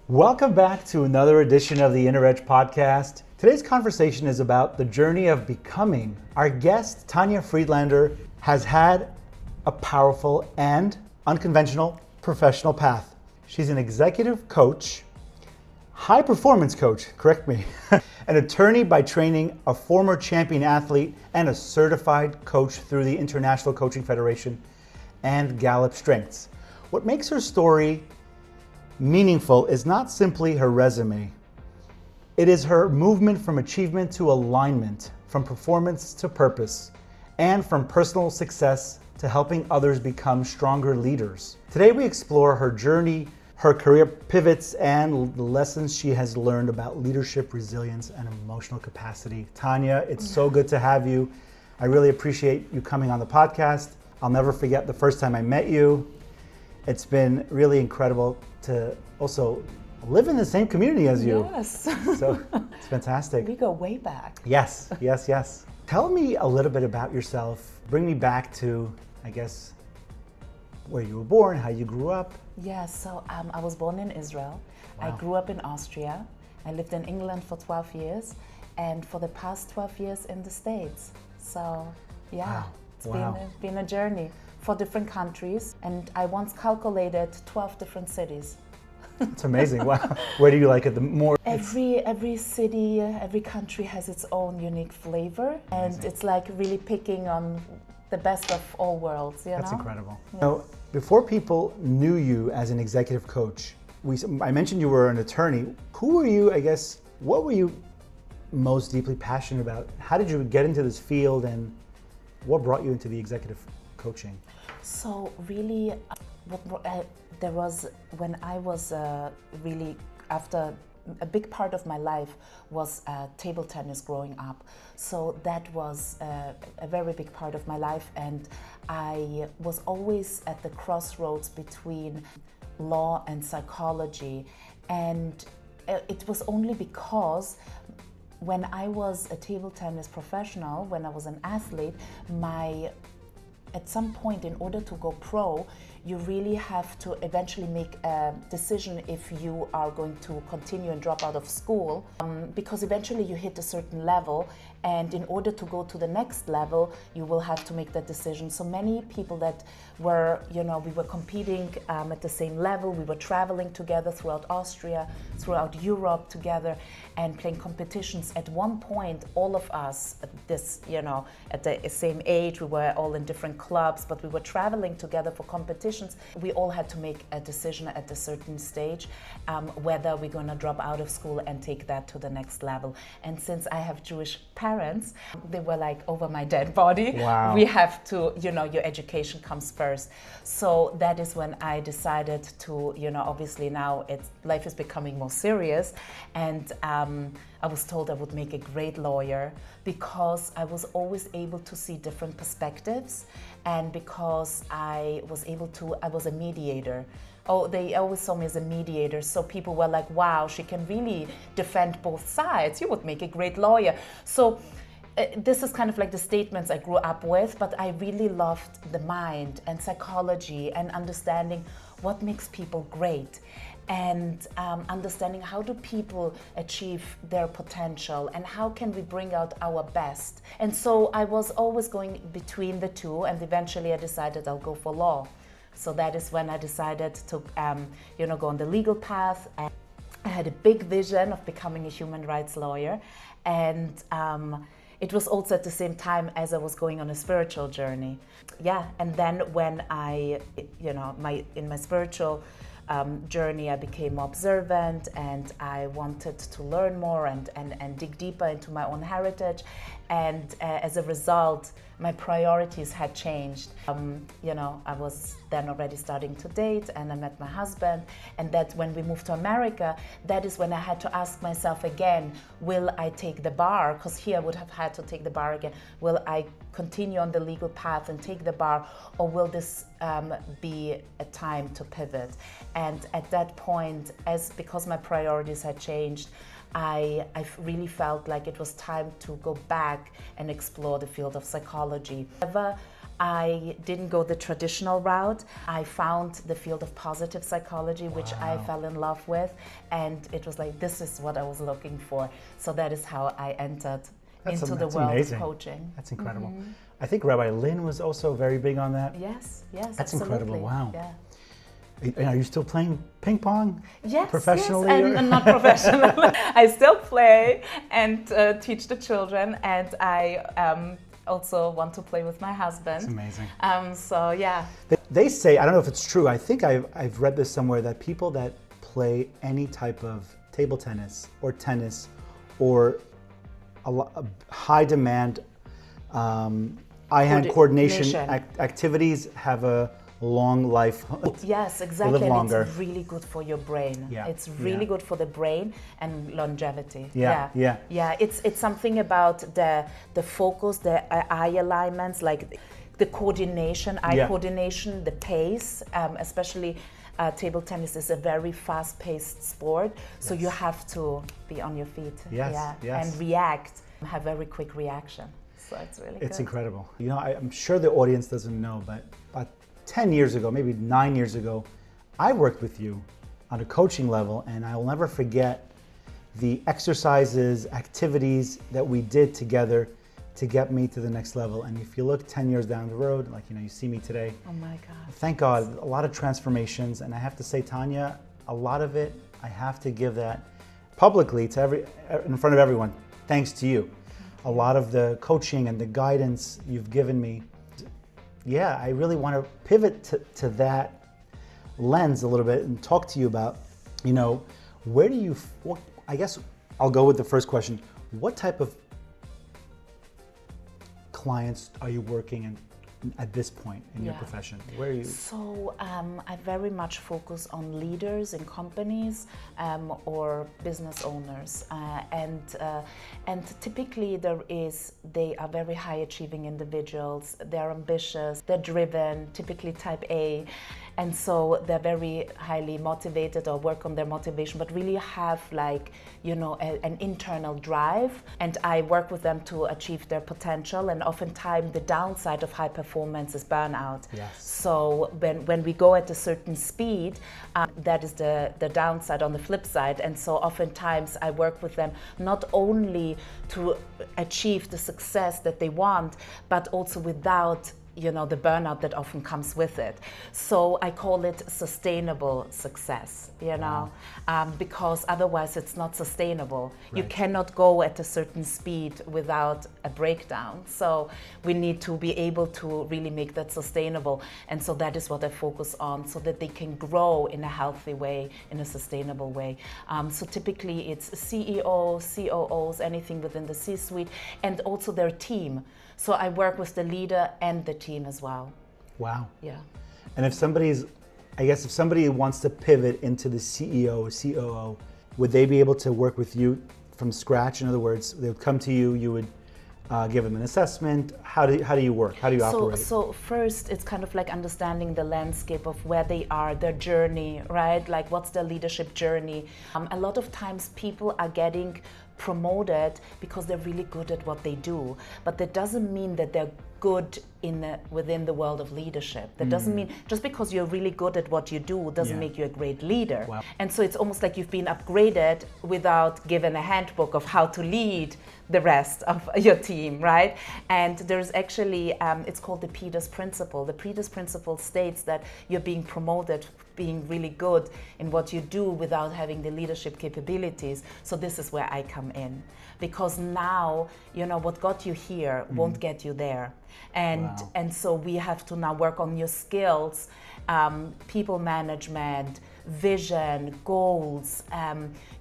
Welcome back to another edition of the Inner Edge podcast. Today's conversation is about the journey of becoming. Our guest, Tania Friedlander, has had a powerful and unconventional professional path. She's an executive coach, high performance coach, correct me, an attorney by training, a former champion athlete, and a certified coach through the International Coaching Federation and Gallup Strengths. What makes her story meaningful is not simply her resume. It is her movement from achievement to alignment, from performance to purpose, and from personal success to helping others become stronger leaders. Today we explore her journey, her career pivots, and the lessons she has learned about leadership, resilience, and emotional capacity. Tania, it's so good to have you. I really appreciate you coming on the podcast. I'll never forget the first time I met you. It's been really incredible to also live in the same community as you. Yes. So it's fantastic. We go way back. Yes. Tell me a little bit about yourself. Bring me back to, I guess, where you were born, how you grew up. Yes, so I was born in Israel. Wow. I grew up in Austria. I lived in England for 12 years and for the past 12 years in the States. So yeah, Wow. It's been a journey for different countries, and I once calculated 12 different cities. It's amazing. Wow. Where do you like it the more? Every city, every country has its own unique flavor, and Amazing. it's like really picking on the best of all worlds, you That's know? incredible. Yes. Now, before people knew you as an executive coach, I mentioned you were an attorney. Who were you, I guess, what were you most deeply passionate about? How did you get into this field, and what brought you into the executive coaching? So really, there was, when I was really, after a big part of my life was table tennis growing up. So that was a very big part of my life, and I was always at the crossroads between law and psychology. And it was only because when I was a table tennis professional, when I was an athlete, at some point, in order to go pro, you really have to eventually make a decision if you are going to continue and drop out of school, because eventually you hit a certain level, and in order to go to the next level, you will have to make that decision. So many people that were, we were competing at the same level, we were traveling together throughout Austria, throughout Europe together, and playing competitions. At one point, all of us, at the same age, we were all in different clubs, but we were traveling together for competitions. We all had to make a decision at a certain stage whether we're going to drop out of school and take that to the next level. And since I have Jewish parents, they were like, over my dead body. Wow. We have to, your education comes first. So that is when I decided to, obviously now life is becoming more serious, and I was told I would make a great lawyer because I was always able to see different perspectives, and because I was a mediator. Oh, they always saw me as a mediator, so people were like, wow, she can really defend both sides. You would make a great lawyer. So this is kind of like the statements I grew up with, but I really loved the mind and psychology and understanding what makes people great, and understanding how do people achieve their potential and how can we bring out our best. And so I was always going between the two, and eventually I decided I'll go for law. So that is when I decided to go on the legal path. And I had a big vision of becoming a human rights lawyer, and it was also at the same time as I was going on a spiritual journey. Yeah, and then when in my spiritual journey, I became more observant, and I wanted to learn more and dig deeper into my own heritage. And as a result, my priorities had changed. I was then already starting to date, and I met my husband. And that when we moved to America, that is when I had to ask myself again, will I take the bar? Because here I would have had to take the bar again. Will I continue on the legal path and take the bar, or will this be a time to pivot? And at that point, because my priorities had changed, I really felt like it was time to go back and explore the field of psychology. However, I didn't go the traditional route. I found the field of positive psychology, which I fell in love with, and it was like, this is what I was looking for. So that is how I entered into the world of coaching. That's incredible. I think Rabbi Lynn was also very big on that. Yes, That's absolutely. incredible. Wow. Yeah. Are you still playing ping pong? Yes, professionally? Yes, and not professionally. I still play and teach the children, and I also want to play with my husband. That's amazing. So yeah. They say, I don't know if it's true, I think I've read this somewhere, that people that play any type of table tennis or a high demand eye-hand coordination activities have a long life. Yes, exactly. They live longer. And it's really good for your brain. Yeah. It's really good for the brain and longevity. Yeah. It's something about the focus, the eye alignments, like the coordination, eye coordination, the pace, especially table tennis is a very fast-paced sport, so you have to be on your feet. Yes. And react, have very quick reaction. So it's really good. It's incredible. You know, I'm sure the audience doesn't know, but about 10 years ago, maybe 9 years ago, I worked with you on a coaching level, and I will never forget the exercises, activities that we did together to get me to the next level. And if you look 10 years down the road, like, you see me today. Oh my God. Thank God, a lot of transformations. And I have to say, Tanya, a lot of it, I have to give that publicly to in front of everyone, thanks to you. A lot of the coaching and the guidance you've given me. Yeah, I really want to pivot to that lens a little bit and talk to you about, where do you, I guess I'll go with the first question. What type of clients are you working in at this point in your profession? Where are you? So I very much focus on leaders in companies or business owners, and typically they are very high achieving individuals. They're ambitious, they're driven, typically type A. And so they're very highly motivated or work on their motivation, but really have an internal drive. And I work with them to achieve their potential. And oftentimes the downside of high performance is burnout. Yes. So when we go at a certain speed, that is the downside on the flip side. And so oftentimes I work with them not only to achieve the success that they want, but also without the burnout that often comes with it. So I call it sustainable success, because otherwise it's not sustainable. Right. You cannot go at a certain speed without a breakdown. So we need to be able to really make that sustainable. And so that is what I focus on, so that they can grow in a healthy way, in a sustainable way. So typically it's CEOs, COOs, anything within the C-suite, and also their team. So I work with the leader and the team as well. Wow. Yeah. And if somebody wants to pivot into the CEO or COO, would they be able to work with you from scratch? In other words, they would come to you, you would give them an assessment. How do you work? How do you operate? So first, it's kind of like understanding the landscape of where they are, their journey, right? Like, what's their leadership journey? A lot of times people are getting promoted because they're really good at what they do, but that doesn't mean that they're good within the world of leadership. That doesn't mean just because you're really good at what you do doesn't make you a great leader. Wow. And so it's almost like you've been upgraded without given a handbook of how to lead the rest of your team, right? And there's actually, it's called the Peters Principle. The Peters Principle states that you're being promoted, being really good in what you do without having the leadership capabilities. So this is where I come in. Because now, what got you here won't get you there. And so we have to now work on your skills, people management, vision, goals,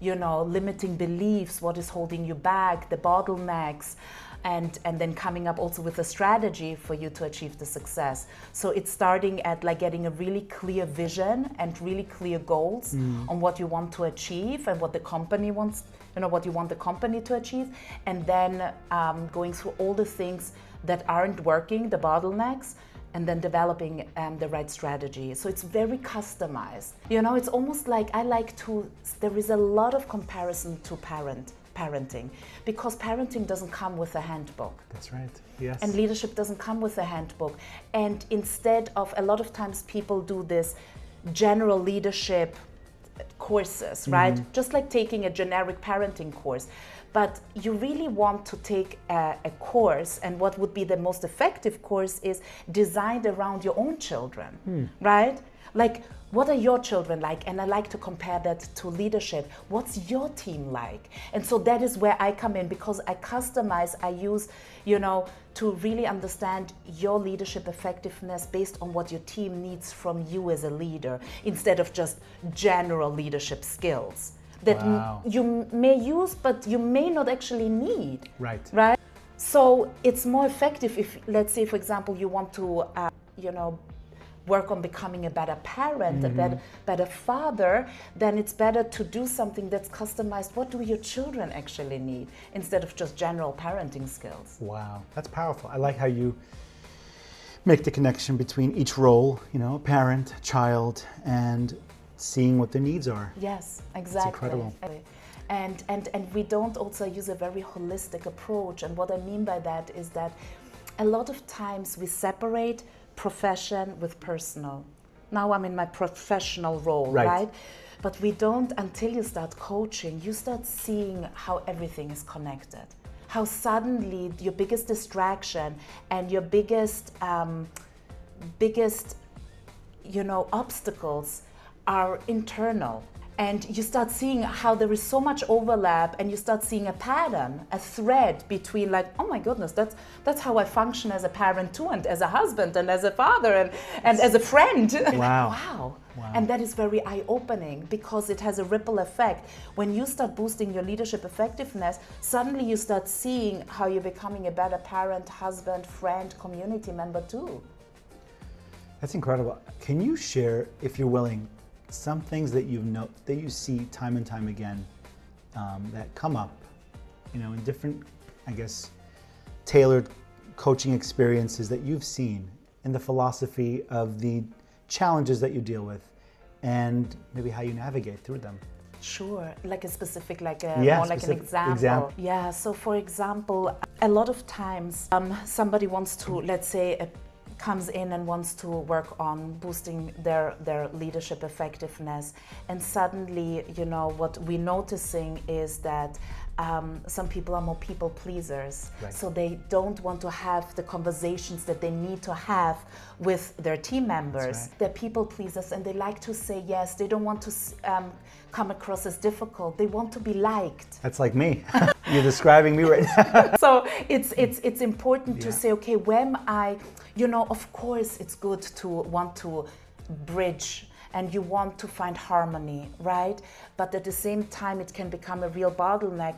limiting beliefs, what is holding you back, the bottlenecks, and then coming up also with a strategy for you to achieve the success. So it's starting at getting a really clear vision and really clear goals on what you want to achieve and what the company wants, what you want the company to achieve, and then going through all the things that aren't working, the bottlenecks, and then developing the right strategy. So it's very customized. It's almost like there is a lot of comparison to parenting, because parenting doesn't come with a handbook. That's right. Yes. And leadership doesn't come with a handbook. And instead of, a lot of times people do this general leadership courses, right? Just like taking a generic parenting course. But you really want to take a course, and what would be the most effective course is designed around your own children, right? Like, what are your children like? And I like to compare that to leadership. What's your team like? And so that is where I come in, because I customize, I use, to really understand your leadership effectiveness based on what your team needs from you as a leader, instead of just general leadership skills that you may use, but you may not actually need. Right? So it's more effective if, let's say, for example, you want to, work on becoming a better parent, a better father, then it's better to do something that's customized. What do your children actually need, instead of just general parenting skills? Wow, that's powerful. I like how you make the connection between each role, parent, child, and seeing what their needs are. Yes, exactly. It's incredible. And we don't also use a very holistic approach. And what I mean by that is that a lot of times we separate profession with personal. Now I'm in my professional role, right? But we don't, until you start coaching, you start seeing how everything is connected. How suddenly your biggest distraction and your biggest obstacles are internal. And you start seeing how there is so much overlap, and you start seeing a pattern, a thread between, like, oh my goodness, that's how I function as a parent too, and as a husband, and as a father, and as a friend. Wow. And that is very eye-opening, because it has a ripple effect. When you start boosting your leadership effectiveness, suddenly you start seeing how you're becoming a better parent, husband, friend, community member too. That's incredible. Can you share, if you're willing, some things that that you see time and time again that come up, in different, I guess, tailored coaching experiences that you've seen in the philosophy of the challenges that you deal with, and maybe how you navigate through them? Sure, like a specific, an example. Yeah, so for example, a lot of times somebody wants to, let's say, comes in and wants to work on boosting their leadership effectiveness, and suddenly, what we're noticing is that some people are more people pleasers, so they don't want to have the conversations that they need to have with their team members. They're people pleasers, and they like to say yes. They don't want to come across as difficult. They want to be liked. That's like me. You're describing me right now. So it's important to say, okay, when I, of course it's good to want to bridge, and you want to find harmony, right? But at the same time, it can become a real bottleneck.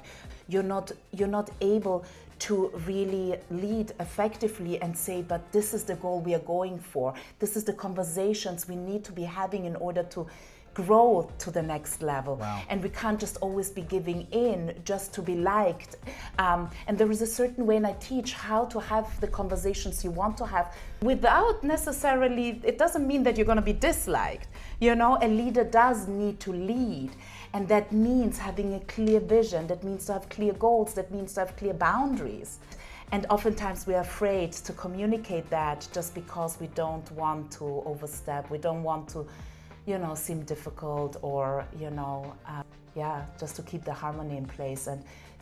You're not able to really lead effectively and say, but this is the goal we are going for. This is the conversations we need to be having in order to grow to the next level. Wow. And we can't just always be giving in just to be liked. And there is a certain way, and I teach how to have the conversations you want to have without necessarily, it doesn't mean that you're going to be disliked. A leader does need to lead. And that means having a clear vision, that means to have clear goals, that means to have clear boundaries. And oftentimes we're afraid to communicate that just because we don't want to overstep, we don't want to seem difficult, or, just to keep the harmony in place.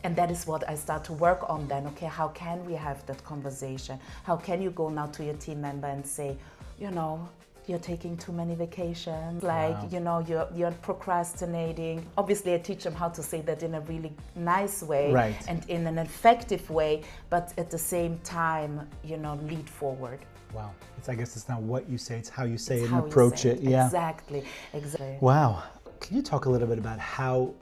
And that is what I start to work on then. Okay, how can we have that conversation? How can you go now to your team member and say, you're taking too many vacations, you're procrastinating. Obviously, I teach them how to say that in a really nice way, and in an effective way, but at the same time, lead forward. Wow. I guess it's not what you say, it's how you say it and approach it. Yeah. Exactly. Wow. Can you talk a little bit about how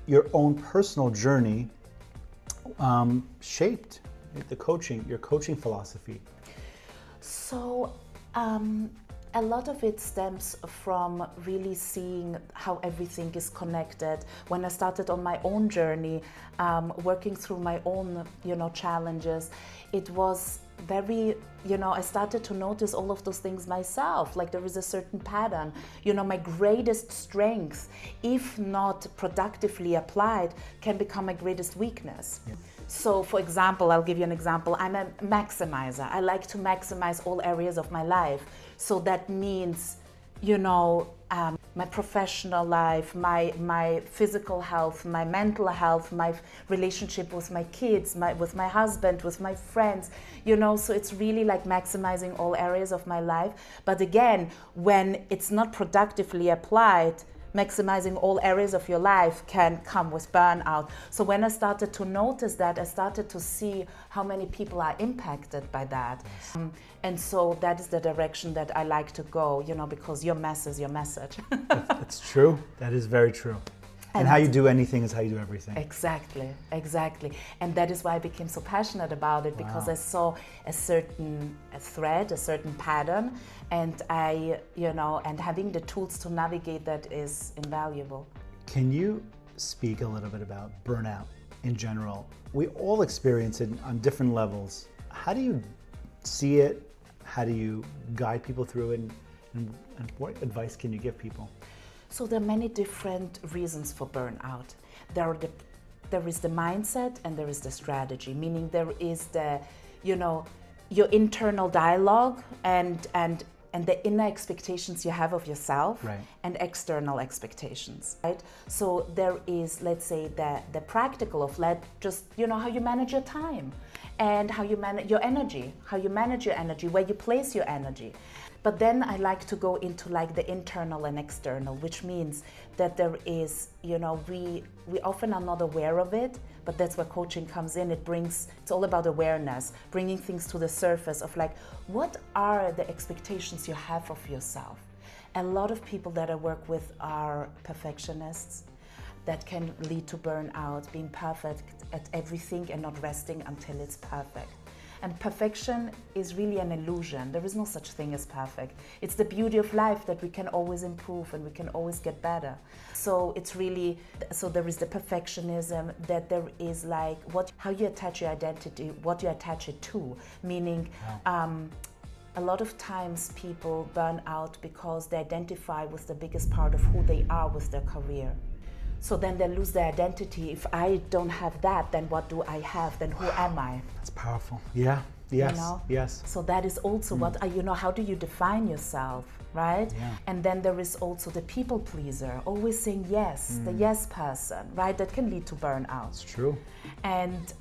your own personal journey shaped your coaching philosophy? So A lot of it stems from really seeing how everything is connected. When I started on my own journey, working through my own, challenges, it was very, I started to notice all of those things myself. Like there is a certain pattern. My greatest strength, if not productively applied, can become my greatest weakness. Yeah. So, for example, I'll give you an example. I'm a maximizer. I like to maximize all areas of my life. So that means, my professional life, my physical health, my mental health, my relationship with my kids, with my husband, with my friends, so it's really like maximizing all areas of my life. But again, when it's not productively applied, maximizing all areas of your life can come with burnout. So when I started to notice that, I started to see how many people are impacted by that. And so that is the direction that I like to go, because your mess is your message. That's true. That is very true. And how you do anything is how you do everything. Exactly. And that is why I became so passionate about it, because I saw a certain thread, a certain pattern, and and having the tools to navigate that is invaluable. Can you speak a little bit about burnout in general? We all experience it on different levels. How do you see it? How do you guide people through it? And what advice can you give people? So there are many different reasons for burnout. There is the mindset and there is the strategy, meaning there is the, your internal dialogue and the inner expectations you have of yourself, right, and external expectations, right? So there is, let's say, the practical of how you manage your time and how you manage your energy, where you place your energy. But then I like to go into like the internal and external, which means that there is, we often are not aware of it, but that's where coaching comes in. It's all about awareness, bringing things to the surface of like, what are the expectations you have of yourself? A lot of people that I work with are perfectionists. That can lead to burnout, being perfect at everything and not resting until it's perfect. And perfection is really an illusion. There is no such thing as perfect. It's the beauty of life that we can always improve and we can always get better. So it's really, there is the perfectionism, that there is like how you attach your identity, what you attach it to. Meaning, a lot of times people burn out because they identify with the biggest part of who they are with their career. So then they lose their identity. If I don't have that, then what do I have? Then who am I? That's powerful. Yeah. Yes. Yes. So that is also how do you define yourself, right? Yeah. And then there is also the people pleaser, always saying yes, the yes person, right? That can lead to burnout. It's true. And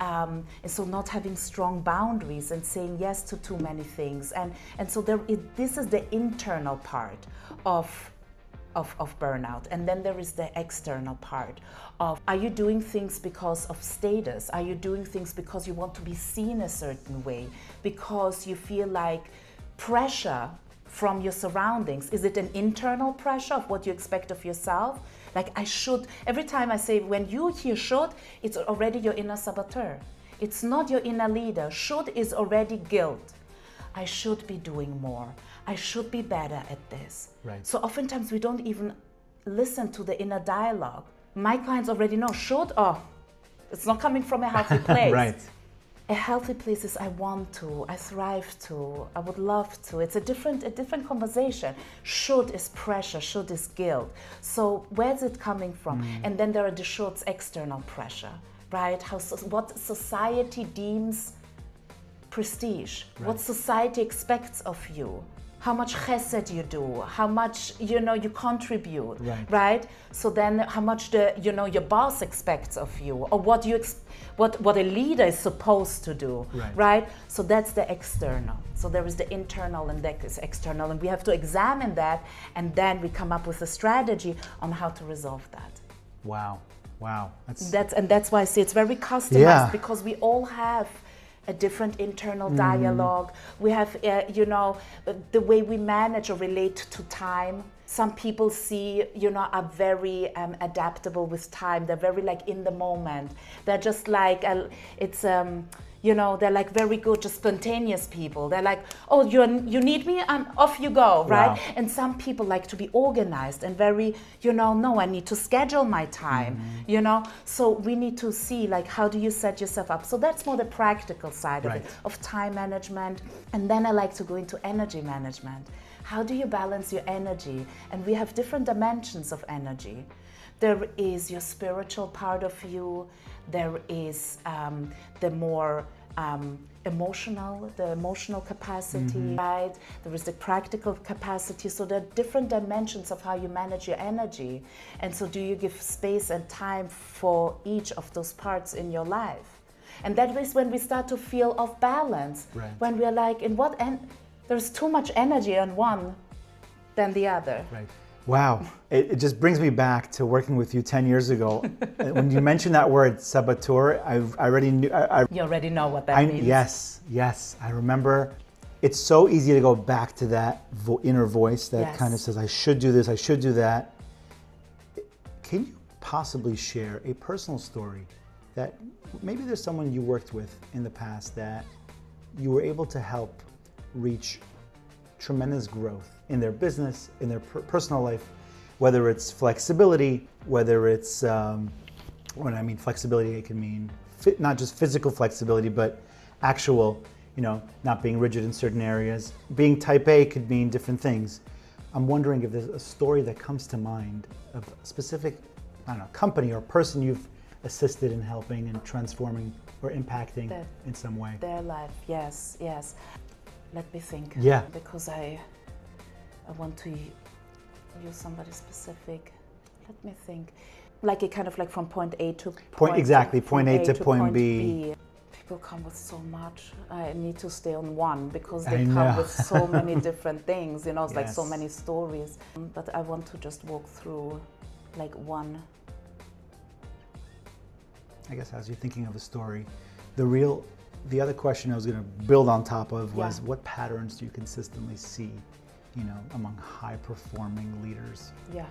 so not having strong boundaries and saying yes to too many things. And so this is the internal part of burnout. And then there is the external part of, are you doing things because of status? Are you doing things because you want to be seen a certain way? Because you feel like pressure from your surroundings? Is it an internal pressure of what you expect of yourself? Like I should, every time I say, when you hear should, it's already your inner saboteur. It's not your inner leader. Should is already guilt. I should be doing more. I should be better at this. Right. So oftentimes we don't even listen to the inner dialogue. My clients already know, it's not coming from a healthy place. Right. A healthy place is I want to, I thrive to, I would love to. It's a different conversation. Should is pressure, should is guilt. So where's it coming from? And then there are the shoulds, external pressure, right? What society deems prestige, right, what society expects of you, how much chesed you do, how much you contribute, right? So then how much your boss expects of you, or what a leader is supposed to do, right? So that's the external. So there is the internal and that is external, and we have to examine that, and then we come up with a strategy on how to resolve that. Wow. That's why I say it's very customized, because we all have a different internal dialogue. We have, the way we manage or relate to time. Some people see, are very adaptable with time. They're very like in the moment. They're just like, they're like very good, just spontaneous people. They're like, oh, you need me, and off you go, right? Wow. And some people like to be organized and very, no, I need to schedule my time, So we need to see like, how do you set yourself up? So that's more the practical side of it, of time management. And then I like to go into energy management. How do you balance your energy? And we have different dimensions of energy. There is your spiritual part of you. There is the more emotional capacity, right? There is the practical capacity. So there are different dimensions of how you manage your energy. And so do you give space and time for each of those parts in your life? And that is when we start to feel off balance. Right. When we're like, in what end? There's too much energy on one than the other. Right. Wow. It just brings me back to working with you 10 years ago. When you mentioned that word saboteur, I already knew. You already know what that means. Yes. I remember. It's so easy to go back to that inner voice that kind of says, I should do this, I should do that. Can you possibly share a personal story that maybe there's someone you worked with in the past that you were able to help reach tremendous growth in their business, in their personal life, whether it's flexibility, whether it's, when I mean flexibility, it can mean not just physical flexibility, but actual, not being rigid in certain areas. Being type A could mean different things. I'm wondering if there's a story that comes to mind of a specific, company or person you've assisted in helping and transforming or impacting in some way. Their life, yes. Let me think. Yeah. Because I want to use somebody specific. Let me think. Like it kind of like from point A to point exactly, point A to point B. People come with so much. I need to stay on one because they come with so many different things. It's like so many stories. But I want to just walk through like one. I guess as you're thinking of a story, the other question I was going to build on top of was what patterns do you consistently see, among high-performing leaders? Yeah.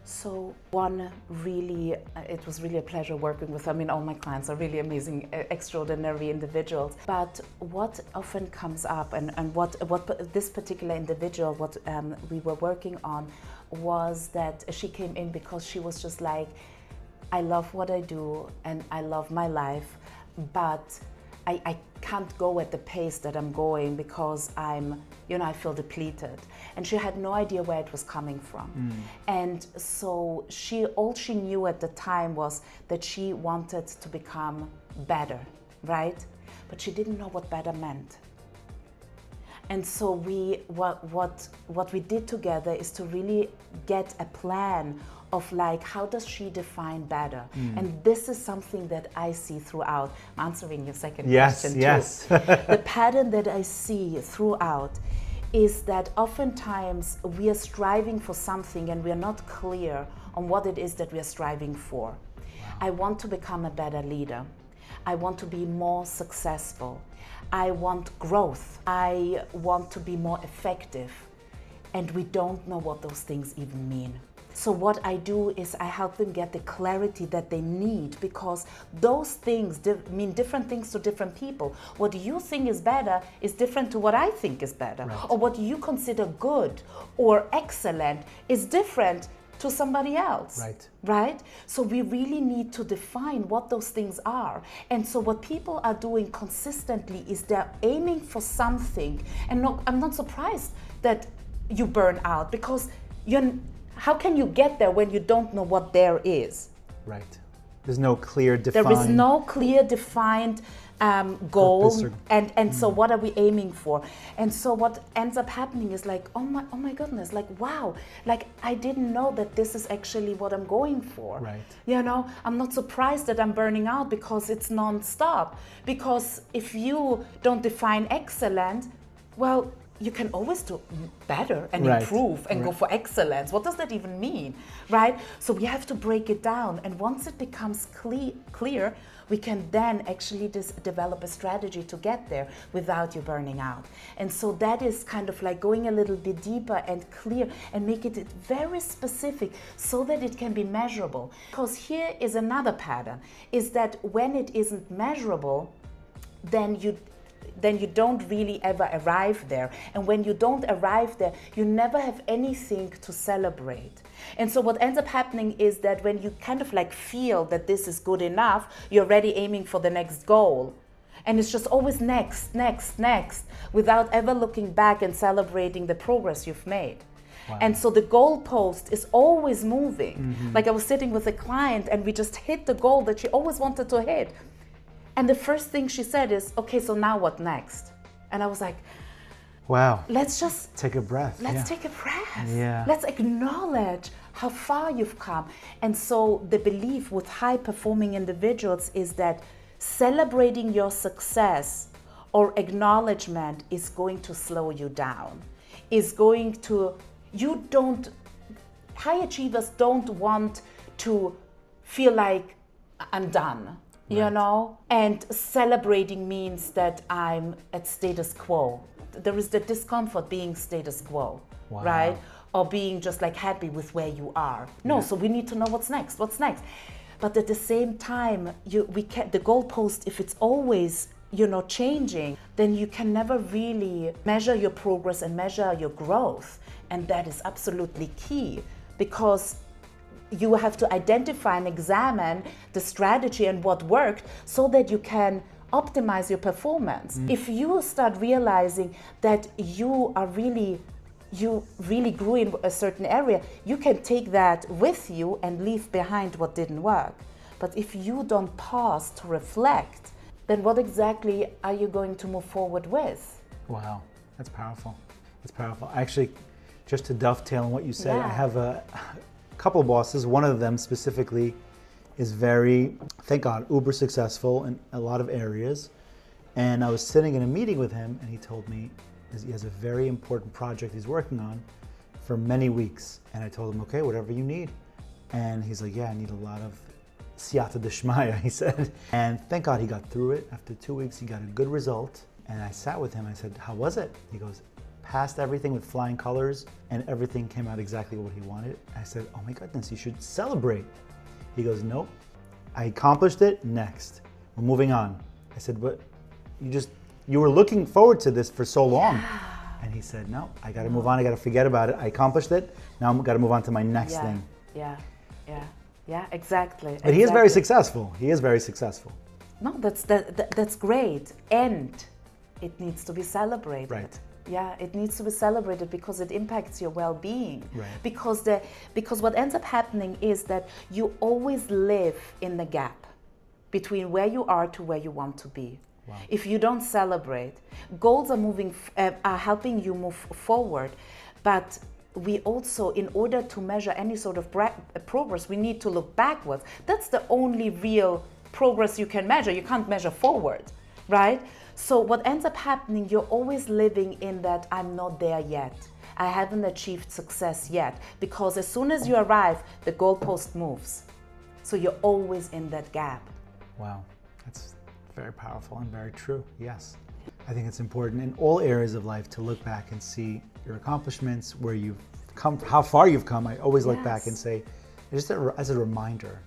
So one really, it was really a pleasure working with them. All my clients are really amazing, extraordinary individuals. But what often comes up, and what this particular individual, what we were working on, was that she came in because she was just like, I love what I do and I love my life, but I can't go at the pace that I'm going because I feel depleted. And she had no idea where it was coming from. And so all she knew at the time was that she wanted to become better, right? But she didn't know what better meant. And so what we did together is to really get a plan of like, how does she define better? And this is something that I see throughout. I'm answering your second question too. Yes. The pattern that I see throughout is that oftentimes we are striving for something and we are not clear on what it is that we are striving for. Wow. I want to become a better leader. I want to be more successful. I want growth. I want to be more effective. And we don't know what those things even mean. So what I do is I help them get the clarity that they need, because those things mean different things to different people. What you think is better is different to what I think is better. Right. Or what you consider good or excellent is different to somebody else. Right? So we really need to define what those things are. And so what people are doing consistently is they're aiming for something. And I'm not surprised that you burn out, because how can you get there when you don't know what there is? Right. There's no clear defined... There is no clear defined goal. And so what are we aiming for? And so what ends up happening is like, oh my goodness, like, wow, like I didn't know that this is actually what I'm going for. Right. I'm not surprised that I'm burning out because it's non-stop. Because if you don't define excellent, well, you can always do better and Right. improve and go Right. for excellence. What does that even mean, right? So we have to break it down. And once it becomes clear, we can then actually develop a strategy to get there without you burning out. And so that is kind of like going a little bit deeper and clear and make it very specific so that it can be measurable. Because here is another pattern, is that when it isn't measurable, then you don't really ever arrive there. And when you don't arrive there, you never have anything to celebrate. And so what ends up happening is that when you kind of like feel that this is good enough, you're already aiming for the next goal. And it's just always next, without ever looking back and celebrating the progress you've made. Wow. And so the goalpost is always moving. Like I was sitting with a client and we just hit the goal that she always wanted to hit. And the first thing she said is, okay, so now what next? And I was like, wow. let's just Take a breath. Let's take a breath. Yeah. Let's acknowledge how far you've come. And so the belief with high performing individuals is that celebrating your success or acknowledgement is going to slow you down. High achievers don't want to feel like I'm done. You Right. know, and celebrating means that I'm at status quo. There is the discomfort being status quo, Wow. right? Or being just like happy with where you are. No, so we need to know what's next. But at the same time, the goalpost, if it's always changing, then you can never really measure your progress and measure your growth, and that is absolutely key because you have to identify and examine the strategy and what worked so that you can optimize your performance. If you start realizing that you really grew in a certain area, you can take that with you and leave behind what didn't work. But if you don't pause to reflect, then what exactly are you going to move forward with? Wow, that's powerful. That's powerful. Actually, just to dovetail on what you said, Yeah. I have a couple of bosses. One of them specifically is very, thank God, uber successful in a lot of areas. And I was sitting in a meeting with him and he told me he has a very important project he's working on for many weeks. And I told him, okay, whatever you need. And he's like, yeah, I need a lot of siyata deshmaya, he said. And thank God he got through it. After 2 weeks, he got a good result. And I sat with him, I said, how was it? He goes, passed everything with flying colors and everything came out exactly what he wanted. I said, oh my goodness, you should celebrate. He goes, nope, I accomplished it, next. We're moving on. I said, but you were looking forward to this for so long. And he said, no, I gotta move on, I gotta forget about it. I accomplished it, now I'm gotta move on to my next thing. Yeah, exactly. But he is very successful, No, that's great. And it needs to be celebrated. Right. Yeah, it needs to be celebrated because it impacts your well-being. Right. Because what ends up happening is that you always live in the gap between where you are to where you want to be. Wow. If you don't celebrate, goals are helping you move forward, but we also, in order to measure any sort of progress, we need to look backwards. That's the only real progress you can measure. You can't measure forward, right? So what ends up happening, you're always living in that I'm not there yet. I haven't achieved success yet. Because as soon as you arrive, the goalpost moves. So you're always in that gap. Wow, that's very powerful and very true, yes. I think it's important in all areas of life to look back and see your accomplishments, where you've come, how far you've come. I always look back and say, just as a reminder,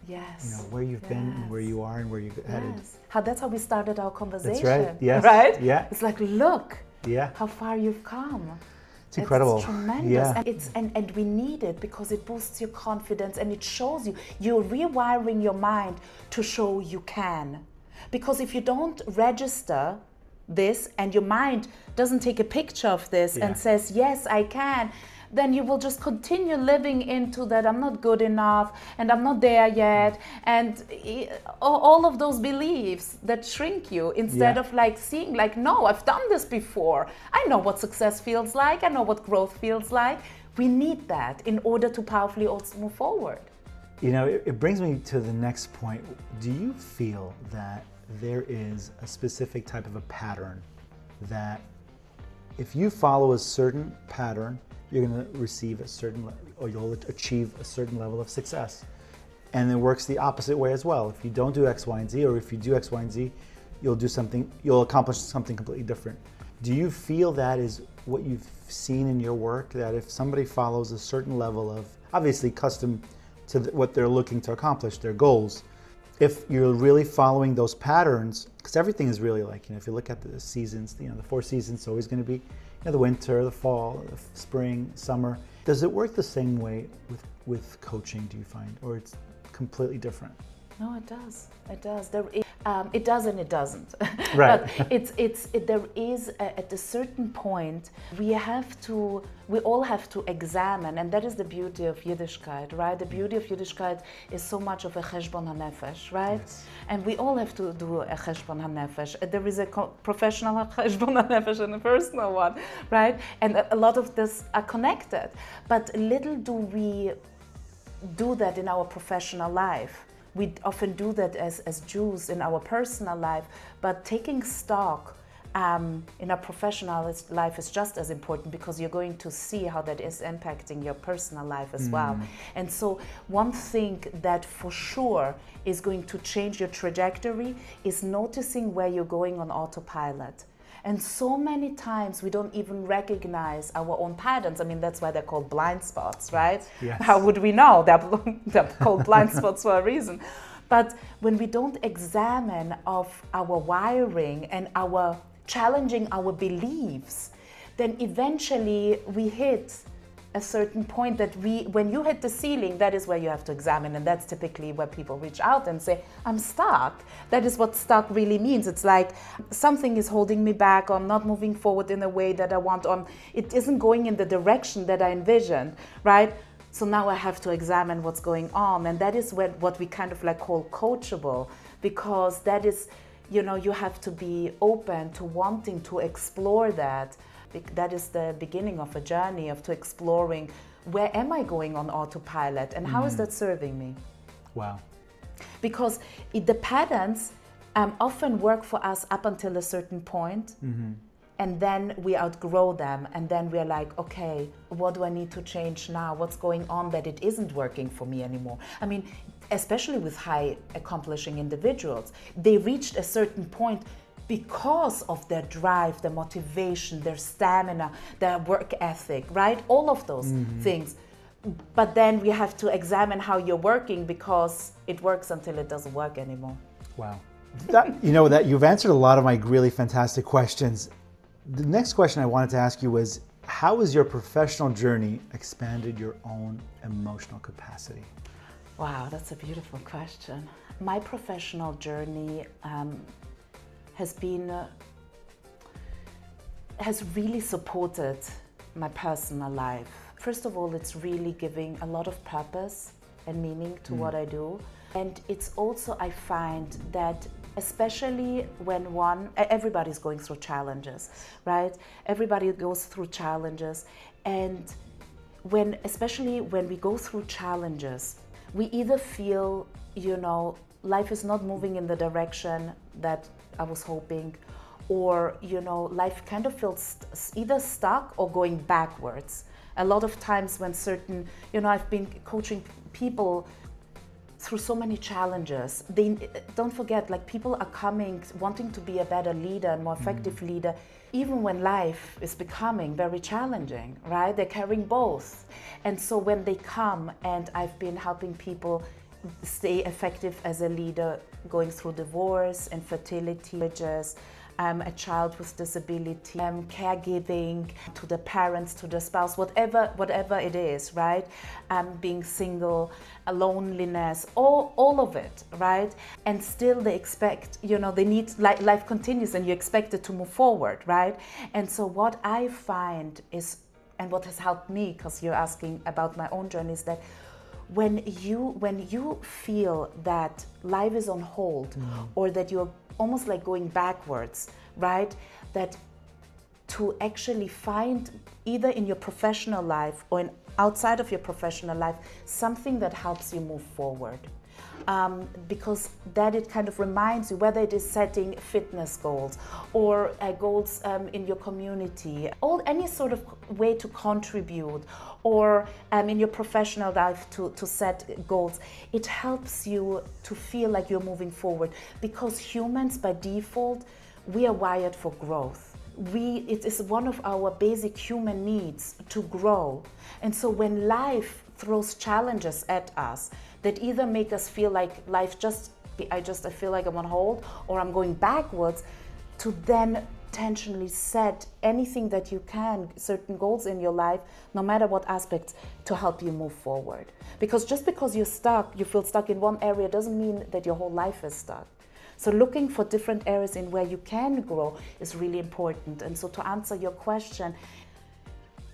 where you've been and where you are and where you're headed. That's how we started our conversation. That's right, yes. Right? Yeah. It's like, look, yeah, how far you've come. It's incredible. It's tremendous. Yeah. And we need it because it boosts your confidence and it shows you're rewiring your mind to show you can. Because if you don't register this and your mind doesn't take a picture of this and says, yes, I can, then you will just continue living into that I'm not good enough and I'm not there yet, and all of those beliefs that shrink you instead of like seeing like, no, I've done this before. I know what success feels like. I know what growth feels like. We need that in order to powerfully also move forward. You know, it brings me to the next point. Do you feel that there is a specific type of a pattern that if you follow a certain pattern, you're going to receive a certain, or you'll achieve a certain level of success. And it works the opposite way as well. If you don't do X, Y, and Z, or if you do X, Y, and Z, you'll accomplish something completely different. Do you feel that is what you've seen in your work, that if somebody follows a certain level of, obviously custom to what they're looking to accomplish, their goals, if you're really following those patterns, because everything is really like, if you look at the seasons, the 4 seasons, it's always going to be the winter, the fall, the spring, summer. Does it work the same way with coaching, do you find, or it's completely different? No, it does. It does. It does and it doesn't. Right. But there is at a certain point we all have to examine, and that is the beauty of Yiddishkeit, right? The beauty of Yiddishkeit is so much of a cheshbon hanefesh, right? Yes. And we all have to do a cheshbon hanefesh. There is a professional cheshbon hanefesh and a personal one, right? And a lot of this are connected. But little do we do that in our professional life. We often do that as Jews in our personal life, but taking stock in our professional life is just as important, because you're going to see how that is impacting your personal life as well. And so one thing that for sure is going to change your trajectory is noticing where you're going on autopilot. And so many times we don't even recognize our own patterns. I mean, that's why they're called blind spots, right? Yes. How would we know? They're called blind spots for a reason. But when we don't examine of our wiring and our challenging our beliefs, then eventually we hit a certain point that when you hit the ceiling, that is where you have to examine, and that's typically where people reach out and say, I'm stuck. That is what stuck really means. It's like something is holding me back, or I'm not moving forward in a way that I want, or it isn't going in the direction that I envisioned, right? So now I have to examine what's going on, and that is what we kind of like call coachable, because that is, you have to be open to wanting to explore that. That is the beginning of a journey to exploring, where am I going on autopilot and how is that serving me? Wow. Because the patterns often work for us up until a certain point, and then we outgrow them, and then we're like, okay, what do I need to change now? What's going on that it isn't working for me anymore? I mean, especially with high accomplishing individuals, they reached a certain point because of their drive, their motivation, their stamina, their work ethic, right? All of those things. But then we have to examine how you're working, because it works until it doesn't work anymore. Wow. That you've answered a lot of my really fantastic questions. The next question I wanted to ask you was, how has your professional journey expanded your own emotional capacity? Wow, that's a beautiful question. My professional journey has really supported my personal life. First of all, it's really giving a lot of purpose and meaning to what I do. And it's also, I find that especially when everybody's going through challenges, right? Everybody goes through challenges. And especially when we go through challenges, we either feel, life is not moving in the direction that I was hoping, or, life kind of feels either stuck or going backwards. A lot of times when I've been coaching people through so many challenges, don't forget, like, people are coming wanting to be a better leader and more effective leader, even when life is becoming very challenging, right? They're carrying both. And so when they come, and I've been helping people stay effective as a leader, going through divorce, infertility, a child with disability, caregiving to the parents, to the spouse, whatever it is, right? Being single, loneliness, all of it, right? And still they expect, they need, life continues and you expect it to move forward, right? And so what I find is, and what has helped me, because you're asking about my own journey, is that when you feel that life is on hold, or that you're almost like going backwards, right? That to actually find, either in your professional life or in outside of your professional life, something that helps you move forward. Because that it kind of reminds you, whether it is setting fitness goals or goals in your community, or any sort of way to contribute, or in your professional life to set goals, it helps you to feel like you're moving forward. Because humans, by default, we are wired for growth. It is one of our basic human needs to grow. And so when life throws challenges at us that either make us feel like life I feel like I'm on hold, or I'm going backwards, to then intentionally set anything that you can, certain goals in your life, no matter what aspects, to help you move forward. Because just because you feel stuck in one area, doesn't mean that your whole life is stuck. So looking for different areas in where you can grow is really important. And so to answer your question,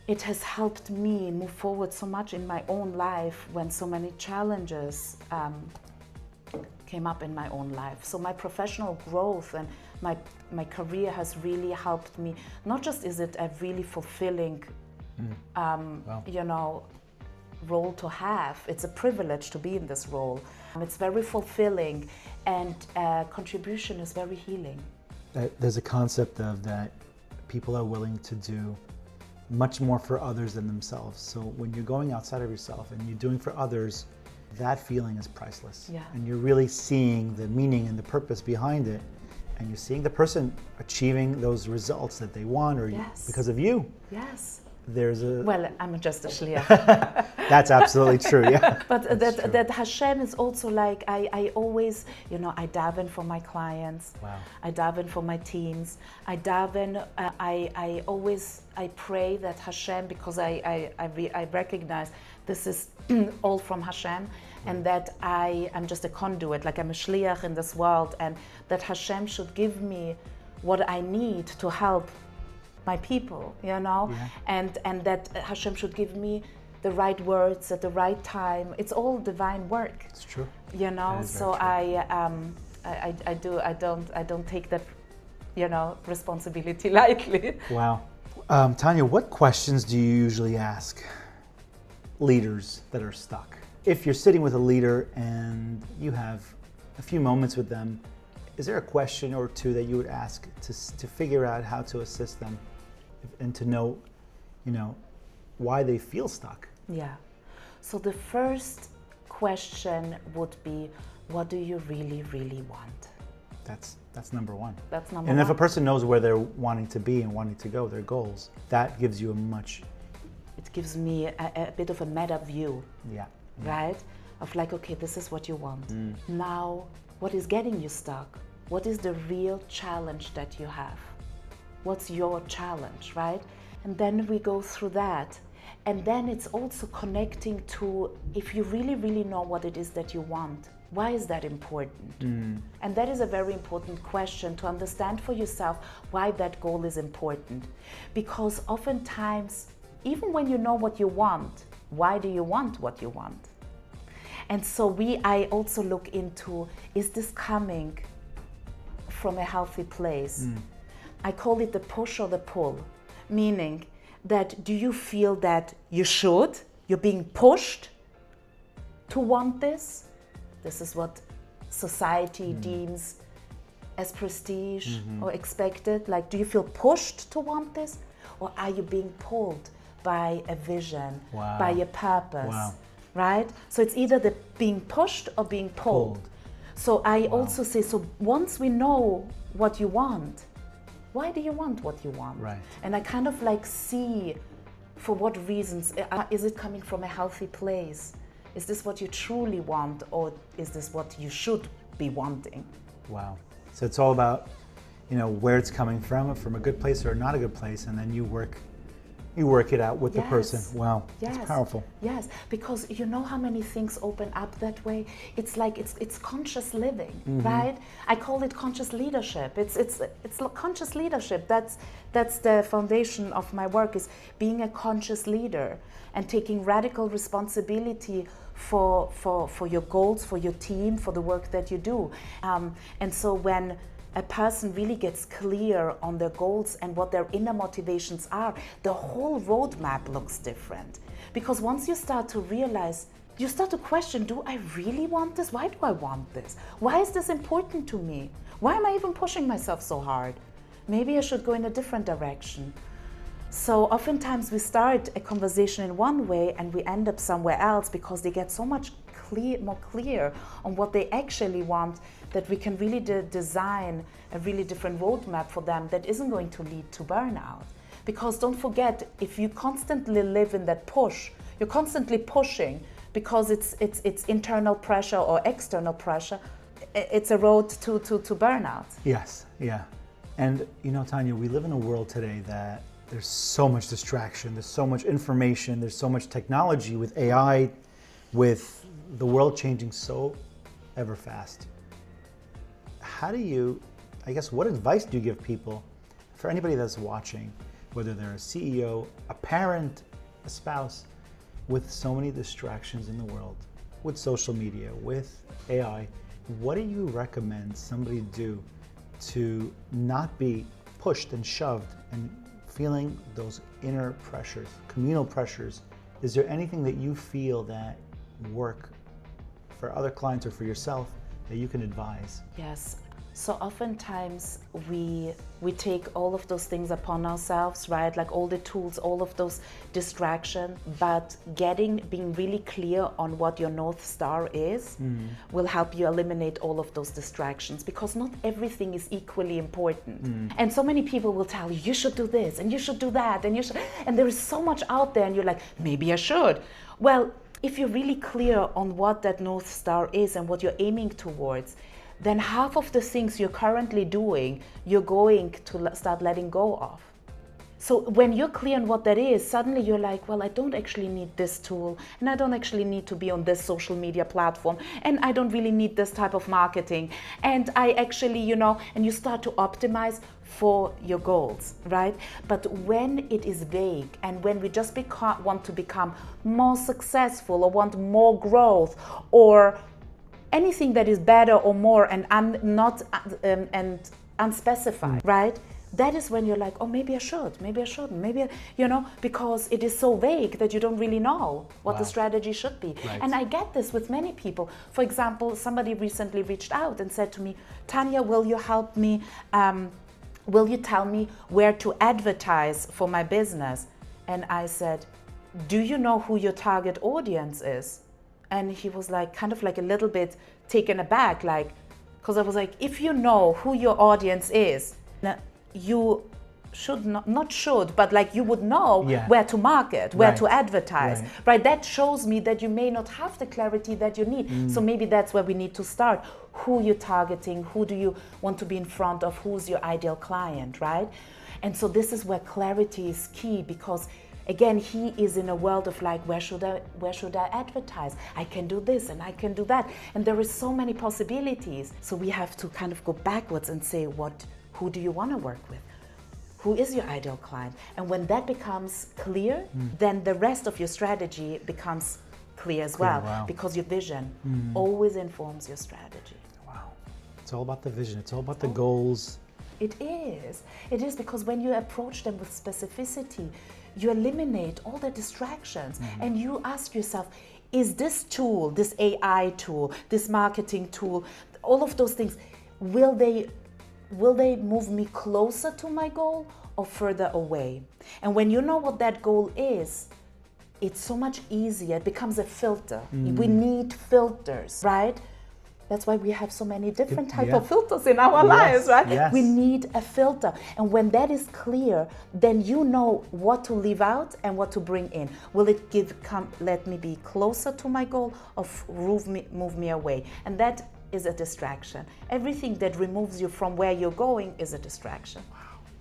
it has helped me move forward so much in my own life when so many challenges came up in my own life. So my professional growth and my career has really helped me. Not just is it a really fulfilling, Wow. role to have. It's a privilege to be in this role. It's very fulfilling, and contribution is very healing. There's a concept of that people are willing to do much more for others than themselves. So when you're going outside of yourself and you're doing for others, that feeling is priceless. Yeah. And you're really seeing the meaning and the purpose behind it. And you're seeing the person achieving those results that they want, or Yes. because of you. Yes. There's a... Well, I'm just a shliach. That's absolutely true, yeah. But That's true. that Hashem is also like, I always, I daven for my clients. Wow. I daven for my teams. I daven, I pray that Hashem, because I recognize this is all from Hashem, and that I am just a conduit, like I'm a shliach in this world, and that Hashem should give me what I need to help my people, Yeah. and that Hashem should give me the right words at the right time. It's all divine work. It's true. So very true. I don't take that, responsibility lightly. Wow. Tanya, what questions do you usually ask leaders that are stuck? If you're sitting with a leader and you have a few moments with them, is there a question or two that you would ask to figure out how to assist them and to know, why they feel stuck? Yeah. So the first question would be, what do you really, really want? That's number one. That's number And one. if a person knows where they're wanting to be and wanting to go, their goals, that gives you It gives me a bit of a meta view, yeah. right? Of like, okay, this is what you want. Now, what is getting you stuck? What is the real challenge that you have? What's your challenge, right? And then we go through that. And then it's also connecting to, if you really, really know what it is that you want, why is that important? And that is a very important question to understand for yourself why that goal is important. Because oftentimes, even when you know what you want, why do you want what you want? And so I also look into, is this coming from a healthy place? I call it the push or the pull, meaning that do you feel that you're being pushed to want this? This is what society deems as prestige or expected. Like, do you feel pushed to want this? Or are you being pulled by a vision, Wow. by a purpose, Wow. right? So it's either the being pushed or being pulled. So I also say, so once we know what you want, why do you want what you want? Right. And I kind of like see for what reasons. Is it coming from a healthy place? Is this what you truly want, or is this what you should be wanting? Wow. So it's all about, where it's coming from a good place or not a good place, and then you work it out with the person. Wow. Yes. It's powerful. Yes, because you know how many things open up that way. It's like it's conscious living, right? I call it conscious leadership. It's conscious leadership. That's the foundation of my work, is being a conscious leader and taking radical responsibility for your goals, for your team, for the work that you do. And so when a person really gets clear on their goals and what their inner motivations are, the whole roadmap looks different. Because once you start to realize, you start to question, do I really want this? Why do I want this? Why is this important to me? Why am I even pushing myself so hard? Maybe I should go in a different direction. So oftentimes we start a conversation in one way and we end up somewhere else because they get so much more clear on what they actually want, that we can really design a really different roadmap for them that isn't going to lead to burnout. Because don't forget, if you constantly live in that push, you're constantly pushing because it's internal pressure or external pressure, it's a road to burnout. Yes, yeah. And you know, Tania, we live in a world today that there's so much distraction, there's so much information, there's so much technology with AI, with the world changing so ever fast. How do you, I guess, what advice do you give people, for anybody that's watching, whether they're a CEO, a parent, a spouse, with so many distractions in the world, with social media, with AI, what do you recommend somebody do to not be pushed and shoved and feeling those inner pressures, communal pressures? Is there anything that you feel that work for other clients or for yourself that you can advise? Yes. So oftentimes we take all of those things upon ourselves, right? Like all the tools, all of those distractions, but being really clear on what your North Star is will help you eliminate all of those distractions, because not everything is equally important. And so many people will tell you, you should do this and you should do that and there is so much out there and you're like, maybe I should. Well, if you're really clear on what that North Star is and what you're aiming towards, then half of the things you're currently doing, you're going to start letting go of. So when you're clear on what that is, suddenly you're like, well, I don't actually need this tool, and I don't actually need to be on this social media platform, and I don't really need this type of marketing, and I actually, and you start to optimize for your goals, right? But when it is vague, and when we just want to become more successful or want more growth or anything that is better or more and unspecified, right? That is when you're like, oh, maybe I should, because it is so vague that you don't really know what the strategy should be. Right. And I get this with many people. For example, somebody recently reached out and said to me, Tania, will you help me? Will you tell me where to advertise for my business? And I said, do you know who your target audience is? And he was like, kind of like a little bit taken aback, like, because I was like, if you know who your audience is, you should not should, but like you would know where to market, where to advertise, right? That shows me that you may not have the clarity that you need. So maybe that's where we need to start. Who you're targeting, who do you want to be in front of, who's your ideal client, right? And so this is where clarity is key, because again, he is in a world of like, where should I advertise? I can do this and I can do that. And there is so many possibilities. So we have to kind of go backwards and say, who do you want to work with? Who is your ideal client? And when that becomes clear, then the rest of your strategy becomes clear as well, because your vision always informs your strategy. Wow. It's all about the vision. It's all about the goals. It is. It is, because when you approach them with specificity, you eliminate all the distractions and you ask yourself, is this tool, this AI tool, this marketing tool, all of those things, will they move me closer to my goal or further away? And when you know what that goal is, it's so much easier. It becomes a filter. We need filters, right? That's why we have so many different type of filters in our lives, right? Yes. We need a filter. And when that is clear, then you know what to leave out and what to bring in. Will it let me be closer to my goal, or move me away? And that is a distraction. Everything that removes you from where you're going is a distraction.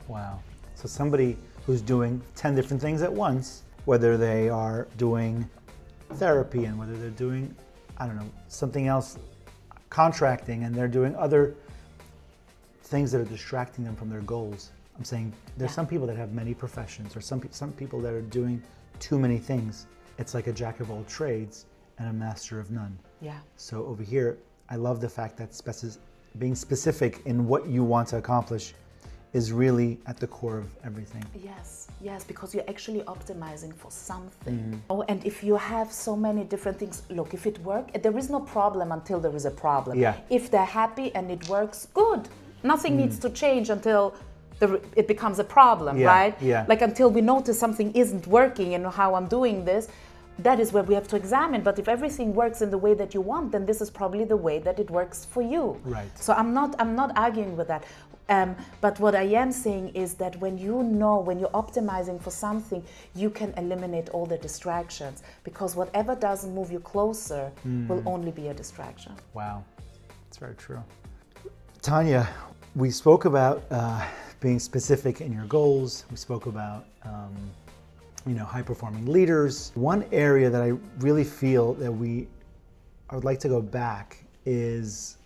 Wow. So somebody who's doing 10 different things at once, whether they are doing therapy and whether they're doing, I don't know, something else, contracting, and they're doing other things that are distracting them from their goals. I'm saying there's some people that have many professions, or some people that are doing too many things. It's like a jack of all trades and a master of none. Yeah. So over here, I love the fact that being specific in what you want to accomplish is really at the core of everything. Yes, because you're actually optimizing for something. Oh, and if you have so many different things, look, if it works, there is no problem until there is a problem. Yeah. If they're happy and it works, good. Nothing needs to change until it becomes a problem, right? Yeah. Like until we notice something isn't working and how I'm doing this, that is where we have to examine. But if everything works in the way that you want, then this is probably the way that it works for you. Right. So I'm not arguing with that. But what I am saying is that when you're optimizing for something, you can eliminate all the distractions, because whatever doesn't move you closer will only be a distraction. Wow, that's very true. Tania, we spoke about being specific in your goals. We spoke about high-performing leaders. One area that I really feel that I would like to go back is,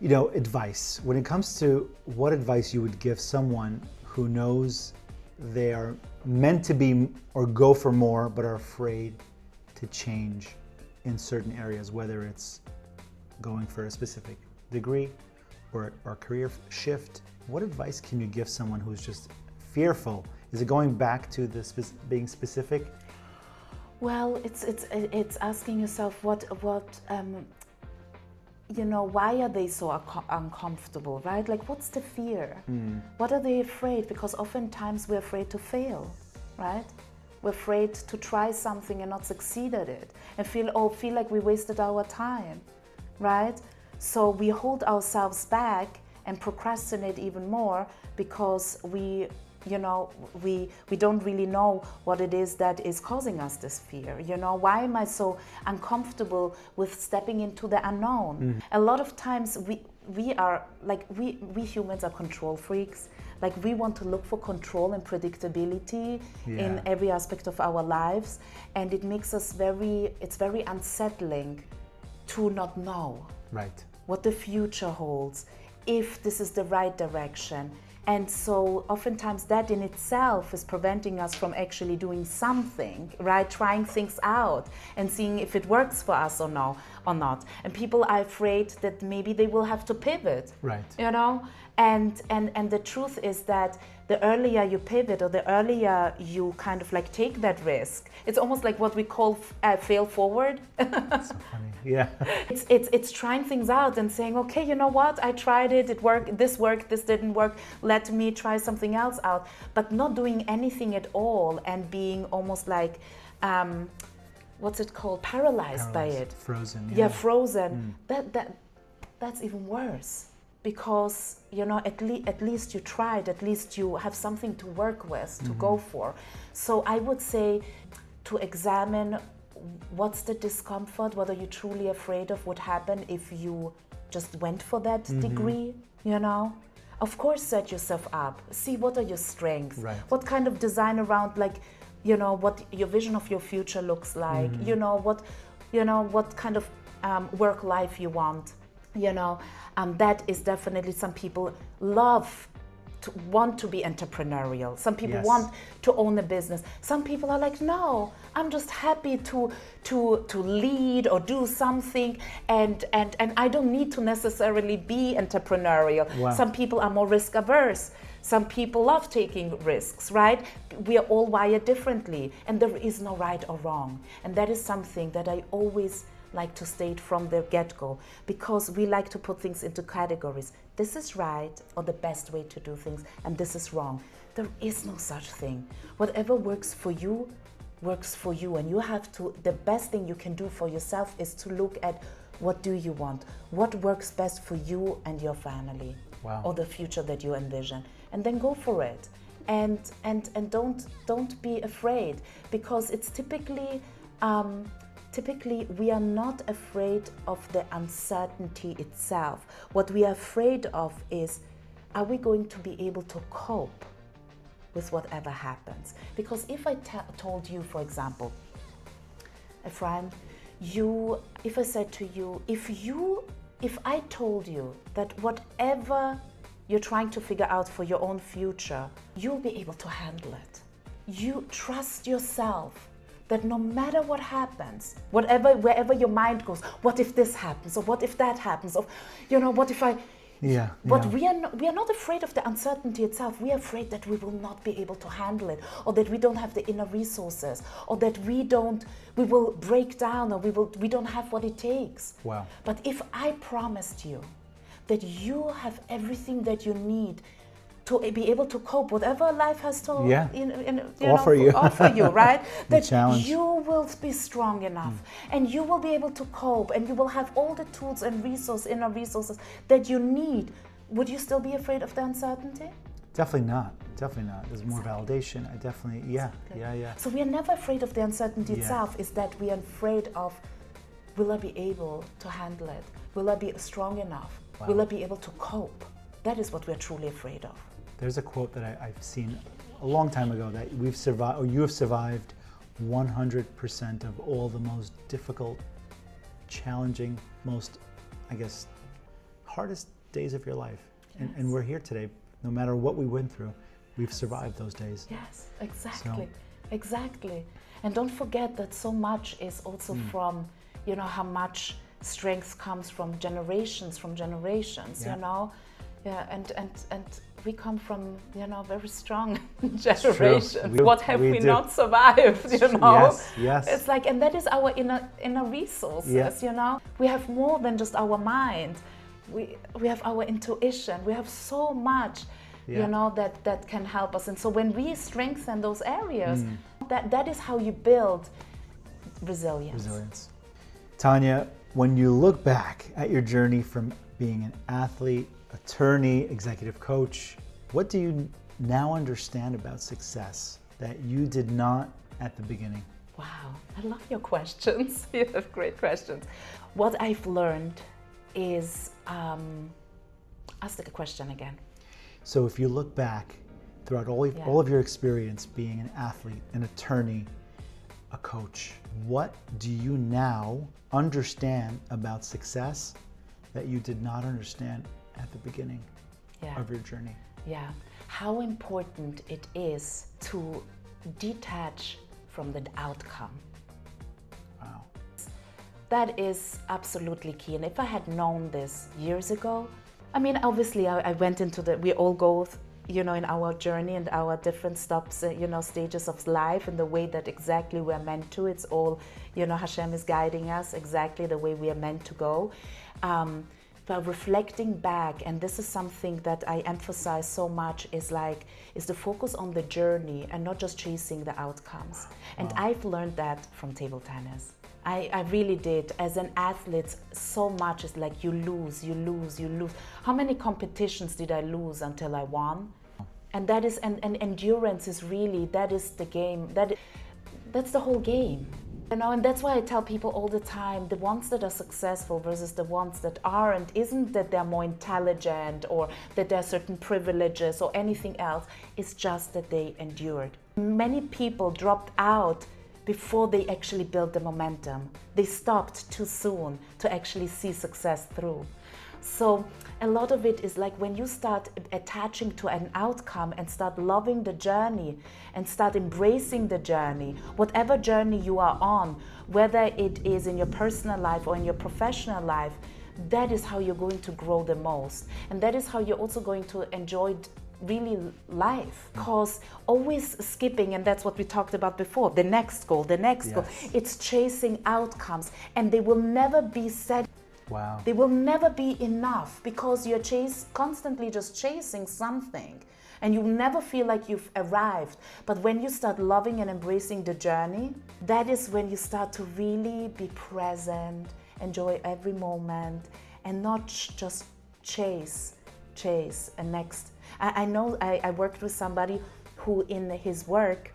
advice. When it comes to what advice you would give someone who knows they are meant to be or go for more, but are afraid to change in certain areas, whether it's going for a specific degree or a career shift. What advice can you give someone who's just fearful? Is it going back to being specific? Well, it's asking yourself why are they so uncomfortable, right? Like, what's the fear? What are they afraid? Because oftentimes we're afraid to fail, right? We're afraid to try something and not succeed at it, and feel like we wasted our time, right? So we hold ourselves back and procrastinate even more because we don't really know what it is that is causing us this fear. Why am I so uncomfortable with stepping into the unknown? A lot of times we humans are control freaks. Like, we want to look for control and predictability in every aspect of our lives, and it makes us it's very unsettling to not know what the future holds, if this is the right direction. And so oftentimes that in itself is preventing us from actually doing something, right? Trying things out and seeing if it works for us or not. And people are afraid that maybe they will have to pivot, right? And the truth is that the earlier you pivot, or the earlier you kind of like take that risk, it's almost like what we call fail forward. That's so funny. Yeah. It's trying things out and saying, okay, you know what? I tried it. It worked. This didn't work. Let me try something else out. But not doing anything at all and being almost like, what's it called? Paralyzed by it. Frozen. Yeah, frozen. That's even worse. Because at least you tried, at least you have something to work with, to go for. So I would say to examine what's the discomfort, what are you truly afraid of would happen if you just went for that degree, Of course, set yourself up, see what are your strengths, what kind of design around, what your vision of your future looks like, what kind of work life you want. That is definitely, some people want to be entrepreneurial. Some people want to own a business. Some people are like, no, I'm just happy to lead or do something, and I don't need to necessarily be entrepreneurial. Wow. Some people are more risk averse. Some people love taking risks, right? We are all wired differently, and there is no right or wrong. And that is something that I always like to state from the get-go, because we like to put things into categories. This is right, or the best way to do things, and this is wrong. There is no such thing. Whatever works for you, and you have to, the best thing you can do for yourself is to look at what do you want, what works best for you and your family, or the future that you envision, and then go for it. And don't be afraid, because it's typically we are not afraid of the uncertainty itself. What we are afraid of is, are we going to be able to cope with whatever happens? Because if I told you, for example, Efraim, if I said to you, if I told you that whatever you're trying to figure out for your own future, you'll be able to handle it. You trust yourself that no matter what happens, wherever your mind goes, what if this happens, or what if that happens, or what if Yeah. But yeah. we are not afraid of the uncertainty itself. We are afraid that we will not be able to handle it, or that we don't have the inner resources, or that we will break down, or we don't have what it takes. Wow. But if I promised you that you have everything that you need to be able to cope, whatever life has to offer you, right? That challenge. you will be strong enough, and you will be able to cope, and you will have all the tools and inner resources that you need. Would you still be afraid of the uncertainty? Definitely not. Definitely not. There's more validation. I definitely, Exactly. yeah. So we are never afraid of the uncertainty itself. Is that we are afraid of, will I be able to handle it? Will I be strong enough? Wow. Will I be able to cope? That is what we're truly afraid of. There's a quote that I've seen a long time ago that we've survived, or you have survived 100% of all the most difficult, challenging, most, I guess, hardest days of your life. Yes. And we're here today. No matter what we went through, we've survived those days. Yes, exactly. Exactly. And don't forget that so much is also from, how much strength comes from generations, Yeah, and we come from, very strong generation. What have we not survived, Yes. It's like, and that is our inner resources, We have more than just our mind. We have our intuition. We have so much, that can help us. And so when we strengthen those areas, that is how you build resilience. Tania, when you look back at your journey from being an athlete, attorney, executive coach, what do you now understand about success that you did not at the beginning? Wow, I love your questions. You have great questions. What I've learned is, ask the question again. So if you look back throughout all of your experience being an athlete, an attorney, a coach, what do you now understand about success that you did not understand at the beginning of your journey? Yeah, how important it is to detach from the outcome. Wow. That is absolutely key. And if I had known this years ago, obviously I went into we all go, in our journey and our different stops, stages of life, and the way that exactly we're meant to. It's all, Hashem is guiding us exactly the way we are meant to go. But reflecting back, and this is something that I emphasize so much, is the focus on the journey and not just chasing the outcomes. And I've learned that from table tennis. I really did. As an athlete, so much is like you lose. How many competitions did I lose until I won? And that is, and endurance is really, that is the game. That's the whole game. And that's why I tell people all the time, the ones that are successful versus the ones that aren't, isn't that they're more intelligent or that there are certain privileges or anything else. It's just that they endured. Many people dropped out before they actually built the momentum. They stopped too soon to actually see success through. So a lot of it is like when you start attaching to an outcome and start loving the journey and start embracing the journey, whatever journey you are on, whether it is in your personal life or in your professional life, that is how you're going to grow the most. And that is how you're also going to enjoy really life. Because always skipping, and that's what we talked about before, the next goal, it's chasing outcomes, and they will never be said. Wow. They will never be enough because you're constantly just chasing something, and you never feel like you've arrived. But when you start loving and embracing the journey, that is when you start to really be present, enjoy every moment, and not just chase and next. I know I worked with somebody who in his work,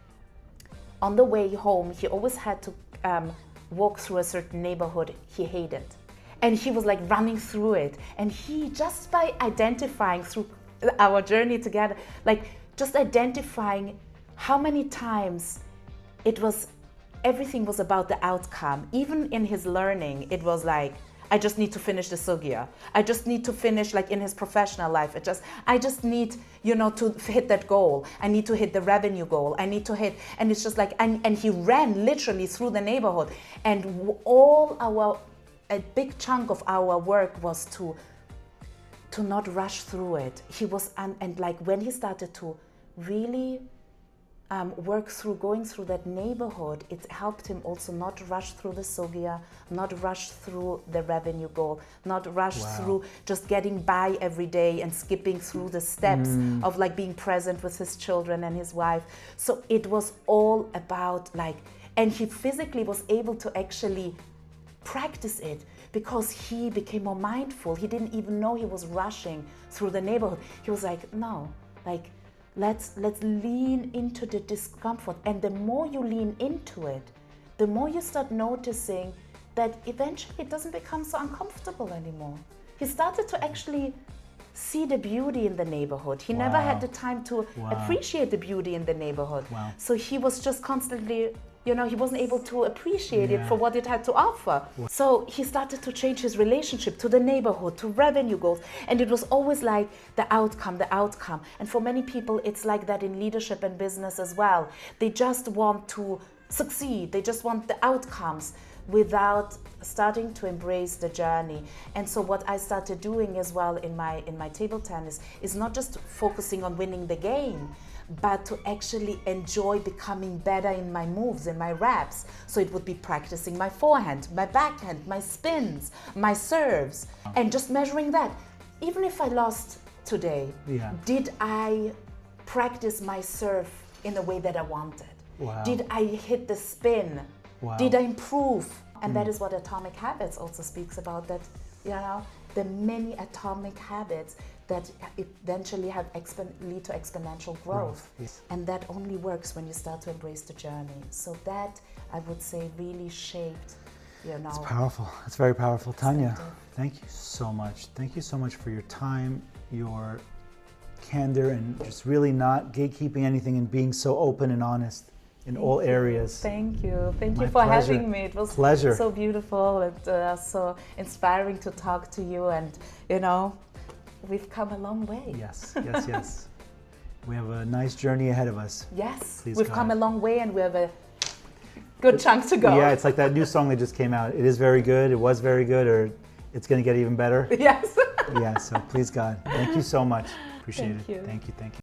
on the way home, he always had to walk through a certain neighborhood he hated. And he was like running through it. And he, just by identifying through our journey together, like just identifying how many times everything was about the outcome. Even in his learning, it was like, I just need to finish the sugya. I just need to finish, like in his professional life, I just need, to hit that goal. I need to hit the revenue goal. I need to hit, and it's just like, and he ran literally through the neighborhood. And a big chunk of our work was to to not rush through it. He was, and like when he started to really work through going through that neighborhood, it helped him also not rush through the sugya, not rush through the revenue goal, not rush through just getting by every day and skipping through the steps of like being present with his children and his wife. So it was all about like, and he physically was able to actually practice it because he became more mindful. He didn't even know he was rushing through the neighborhood. He was like, no, like, let's lean into the discomfort. And the more you lean into it, the more you start noticing that eventually it doesn't become so uncomfortable anymore. He started to actually see the beauty in the neighborhood. He never had the time to appreciate the beauty in the neighborhood. So he was just constantly, you know, he wasn't able to appreciate it for what it had to offer. So he started to change his relationship to the neighborhood, to revenue goals. And it was always like the outcome. And for many people, it's like that in leadership and business as well. They just want to succeed. They just want the outcomes without starting to embrace the journey. And so what I started doing as well in my table tennis is not just focusing on winning the game, but to actually enjoy becoming better in my moves, in my reps. So it would be practicing my forehand, my backhand, my spins, my serves, and just measuring that. Even if I lost today, did I practice my serve in the way that I wanted? Did I hit the spin? Did I improve? And that is what Atomic Habits also speaks about, that, you know, the many atomic habits that eventually lead to exponential growth. And that only works when you start to embrace the journey. So that, I would say, really shaped, you know. It's powerful. It's very powerful. Tania, thank you so much. Thank you so much for your time, your candor, and just really not gatekeeping anything and being so open and honest in all areas. Thank you. Thank you for having me. It was so beautiful and so inspiring to talk to you. And, you know, we've come a long way. Yes. We have a nice journey ahead of us. Yes, we've come a long way and we have a good chunk to go. Yeah, it's like that new song that just came out. It is very good, it was very good, or it's going to get even better. Yes. Yeah, so please God, thank you so much. Appreciate it. Thank you. Thank you.